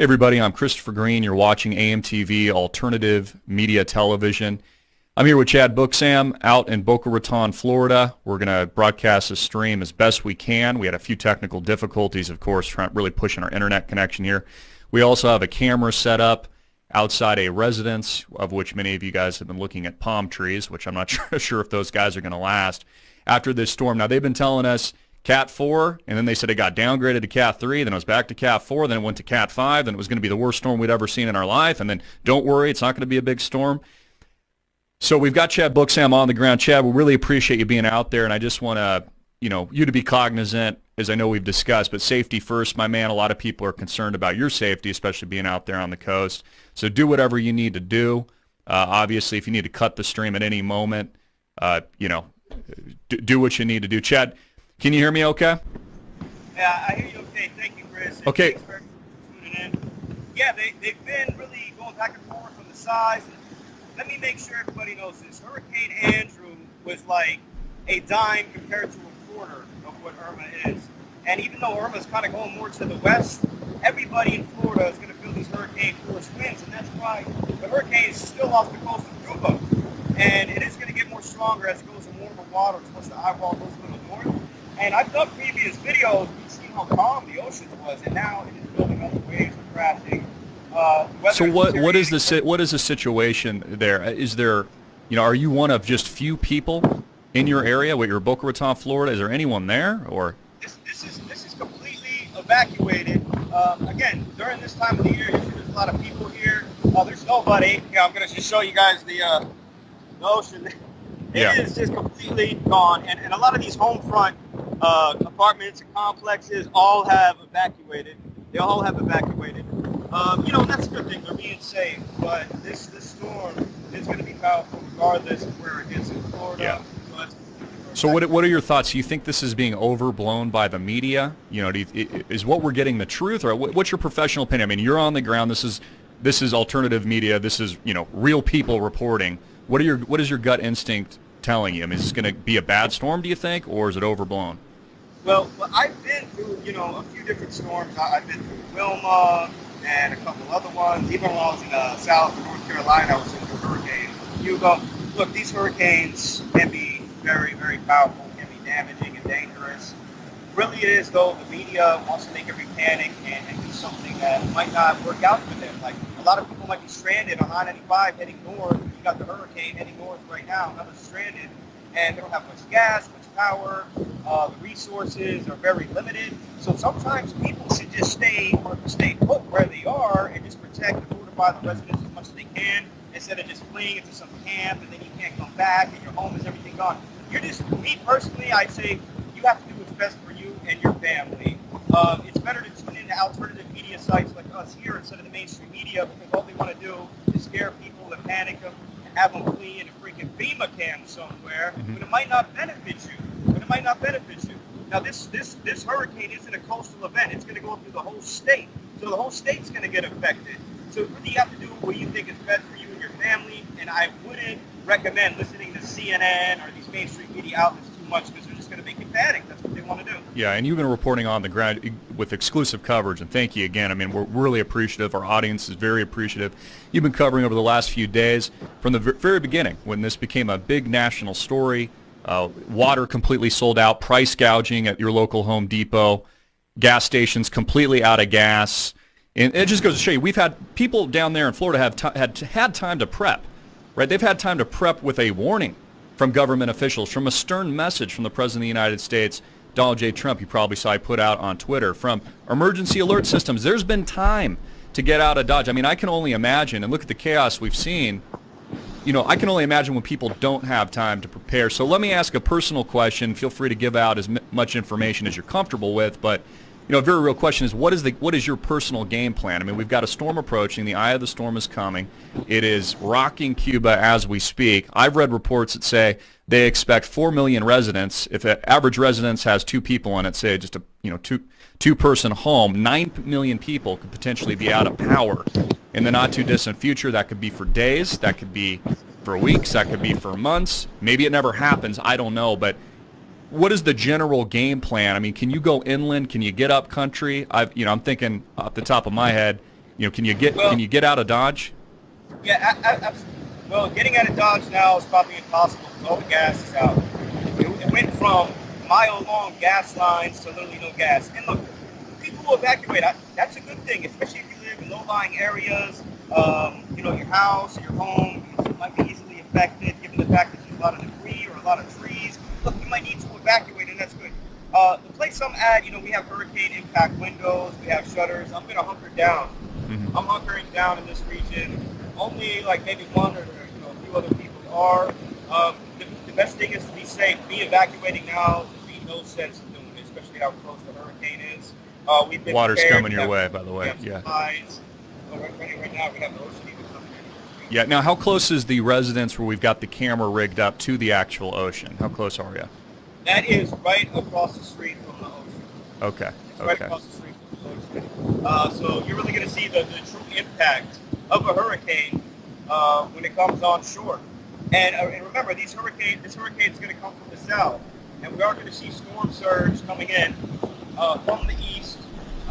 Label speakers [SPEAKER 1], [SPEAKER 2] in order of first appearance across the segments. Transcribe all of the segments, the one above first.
[SPEAKER 1] Hey everybody, I'm Christopher Green. You're watching AMTV Alternative Media Television. I'm here with Chad Booksam out in Boca Raton, Florida. We're going to broadcast this stream as best we can. We had a few technical difficulties, of course, really pushing our internet connection here. We also have a camera set up outside a residence, of which many of you guys have been looking at palm trees, which I'm not sure if those guys are going to last after this storm. Now, they've been telling us Cat 4, and then they said it got downgraded to Cat 3, then it was back to Cat 4, then it went to Cat 5, then it was going to be the worst storm we'd ever seen in our life, and then don't worry, it's not going to be a big storm. So we've got Chad Booksam on the ground. Chad, we really appreciate you being out there, and I just want to, you to be cognizant, as I know we've discussed, but safety first, my man. A lot of people are concerned about your safety, especially being out there on the coast. So do whatever you need to do. Obviously, if you need to cut the stream at any moment, do what you need to do. Chad, can you hear me okay?
[SPEAKER 2] Yeah, I hear you okay. Thank you, Chris. And
[SPEAKER 1] okay.
[SPEAKER 2] Thanks for tuning in. Yeah, they've been really going back and forth on the size. Let me make sure everybody knows this. Hurricane Andrew was like a dime compared to a quarter of what Irma is. And even though Irma is kind of going more to the west, everybody in Florida is going to feel these hurricane force winds, and that's why the hurricane is still off the coast of Cuba. And it is going to get more stronger as it goes in warmer water towards the eye wall, goes a little north. And I've done previous videos, we've seen how calm the ocean was, and now it is building up, the waves are crashing.
[SPEAKER 1] So what is the situation there? Is there, are you one of just few people in your area? You're Boca Raton, Florida. Is there anyone there, or?
[SPEAKER 2] This is completely evacuated. Again, during this time of the year, usually there's a lot of people here. There's nobody. I'm going to just show you guys the ocean. It is just completely gone, and a lot of these home front apartments and complexes all have evacuated. They all have evacuated. That's a good thing. They're being safe, but this storm is going to be powerful regardless of where it hits in Florida.
[SPEAKER 1] Yeah. So what are your thoughts? Do you think this is being overblown by the media? Is what we're getting the truth, or what's your professional opinion? I mean, you're on the ground. This is alternative media. This is real people reporting. What is your gut instinct telling you? I mean, is this going to be a bad storm, do you think, or is it overblown?
[SPEAKER 2] Well, I've been through, a few different storms. I've been through Wilma and a couple other ones. Even when I was in South North Carolina, I was in Hurricane Hugo. Look, these hurricanes can be very, very powerful, can be damaging and dangerous. Really it is, though, the media wants to make everybody panic and do something that might not work out for them. Like, a lot of people might be stranded on I-95 heading north. You got the hurricane heading north right now, another stranded, and they don't have much gas, much power. The resources are very limited. So sometimes people should just stay put where they are and just protect and fortify the residents as much as they can, instead of just fleeing into some camp and then you can't come back and your home is everything gone. Me personally, I'd say you have to do what's best for you and your family. It's better to tune into alternative media sites like us here instead of the mainstream media, because all they want to do is scare people and panic them and have them flee in a freaking FEMA camp somewhere when it might not benefit you. Now this hurricane isn't a coastal event. It's going to go through the whole state. So the whole state's going to get affected. So really you have to do what you think is best for you and your family, and I wouldn't recommend listening to CNN or these mainstream media outlets too much, because they're just going to make you panic. That's what they want to do.
[SPEAKER 1] Yeah, and you've been reporting on the ground with exclusive coverage, and thank you again. I mean, we're really appreciative. Our audience is very appreciative. You've been covering over the last few days from the very beginning when this became a big national story. Water completely sold out, price gouging at your local Home Depot, gas stations completely out of gas. And it just goes to show you, we've had people down there in Florida had time to prep, right? They've had time to prep with a warning from government officials, from a stern message from the President of the United States, Donald J. Trump. You probably saw I put out on Twitter, from emergency alert systems. There's been time to get out of Dodge. I mean, I can only imagine, and look at the chaos we've seen. I can only imagine when people don't have time to prepare. So let me ask a personal question. Feel free to give out as much information as you're comfortable with, but a very real question is, what is your personal game plan? I mean, we've got a storm approaching. The eye of the storm is coming. It is rocking Cuba as we speak. I've read reports that say they expect 4 million residents. If an average residence has 2 people in it, say just a two-person home, 9 million people could potentially be out of power in the not-too-distant future. That could be for days. That could be for weeks. That could be for months. Maybe it never happens. I don't know, but what is the general game plan? I mean, can you go inland? Can you get up country? I'm thinking off the top of my head, Can you get out of Dodge?
[SPEAKER 2] Yeah, absolutely. Well, getting out of Dodge now is probably impossible because all the gas is out. It went from mile-long gas lines to literally no gas. And look, people who evacuate, that's a good thing, especially if you live in low-lying areas. Your house or your home might be easily affected given the fact that there's a lot of debris or a lot of trees. Look, you might need to evacuate, and that's good. The place I'm at, we have hurricane impact windows, we have shutters. I'm going to hunker down.
[SPEAKER 1] Mm-hmm.
[SPEAKER 2] I'm hunkering down in this region. Only like maybe one or a few other people are. The best thing is to be safe. Be evacuating now. There'd be no sense of doing it, especially how close the hurricane is. We've been
[SPEAKER 1] Water's
[SPEAKER 2] prepared.
[SPEAKER 1] coming your way, by the way. Yeah.
[SPEAKER 2] Supplies. Right now we have the ocean even coming in.
[SPEAKER 1] Yeah. Now, how close is the residence where we've got the camera rigged up to the actual ocean? How close are you?
[SPEAKER 2] That is right across the street from the ocean.
[SPEAKER 1] Okay.
[SPEAKER 2] It's right across the street from the ocean. So you're really going to see the true impact of a hurricane when it comes on shore. And remember, this hurricane is going to come from the south, and we are going to see storm surge coming in from the east.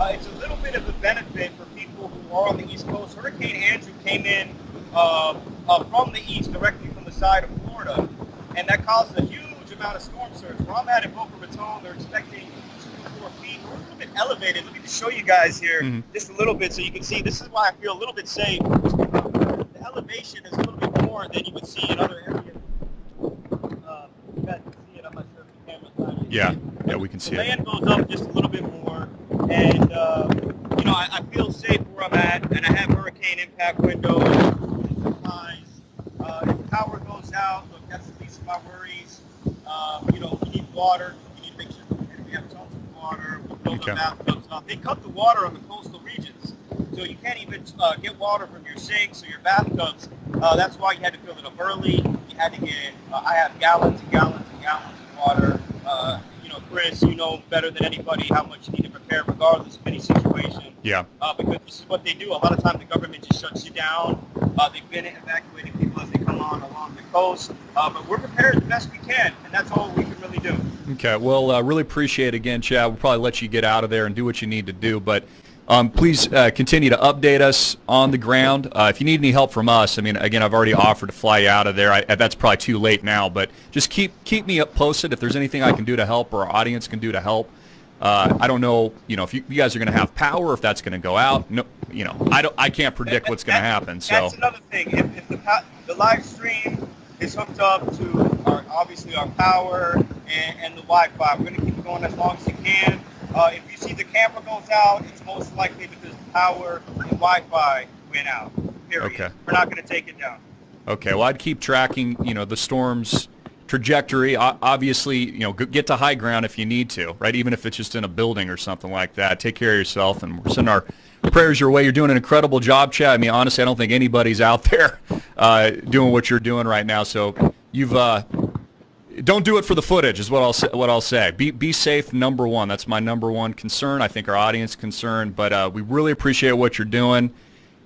[SPEAKER 2] It's a little bit of a benefit for people who are on the East Coast. Hurricane Andrew came in from the east, directly from the side of Florida, and that caused a huge amount of storm surge. Where I'm at in Boca Raton, they're expecting 2 to 4 feet. We're a little bit elevated. Let me just show you guys here just a little bit so you can see. This is why I feel a little bit safe. The elevation is a little bit more than you would see in other areas. You guys can see it. I'm not sure if the camera's on it.
[SPEAKER 1] Yeah, we can see
[SPEAKER 2] the
[SPEAKER 1] it.
[SPEAKER 2] land goes up just a little bit more, and I feel safe where I'm at, and I have hurricane impact windows, supplies. If power goes out, look, that's the least of my worries. We need water. We need to make sure we have tons of water. We'll build up bathtubs. They cut the water on the coastal regions, so you can't even get water from your sinks or your bathtubs. That's why you had to fill it up early. You had to get. I have gallons and gallons and gallons of water. Chris, you know better than anybody how much you need to prepare regardless of any situation.
[SPEAKER 1] Yeah.
[SPEAKER 2] Because this is what they do. A lot of times the government just shuts you down. They've been evacuating people as they come on along the coast. But we're prepared the best we can, and that's all we can really do.
[SPEAKER 1] Okay. Well, really appreciate it again, Chad. We'll probably let you get out of there and do what you need to do. But please continue to update us on the ground. If you need any help from us, I mean, again, I've already offered to fly you out of there. That's probably too late now, but just keep me up posted if there's anything I can do to help or our audience can do to help. I don't know, if you guys are going to have power, if that's going to go out. No, I can't predict what's going to happen. So
[SPEAKER 2] that's another thing. If the live stream is hooked up to obviously our power and the Wi-Fi, we're going to keep it going as long as you can. If you see the camera goes out, it's most likely because the power and Wi-Fi went out. Period.
[SPEAKER 1] Okay.
[SPEAKER 2] We're not going to take it down.
[SPEAKER 1] Okay. Well, I'd keep tracking, the storm's trajectory. Obviously, get to high ground if you need to, right? Even if it's just in a building or something like that. Take care of yourself, and we're sending our prayers your way. You're doing an incredible job, Chad. I mean, honestly, I don't think anybody's out there doing what you're doing right now. So you've don't do it for the footage, is what I'll say. Be safe, number one. That's my number one concern. I think our audience concern, but we really appreciate what you're doing,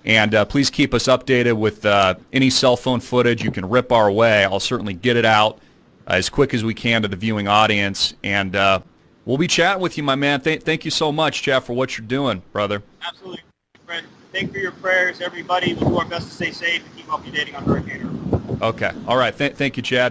[SPEAKER 1] and please keep us updated with any cell phone footage you can rip our way. I'll certainly get it out as quick as we can to the viewing audience, and we'll be chatting with you, my man. Thank you so much, Chad, for what you're doing, brother.
[SPEAKER 2] Absolutely, Fred. Thank you for your prayers, everybody. We'll do our best to stay safe and keep updating on Hurricane Irma.
[SPEAKER 1] Okay. All right. Thank you, Chad.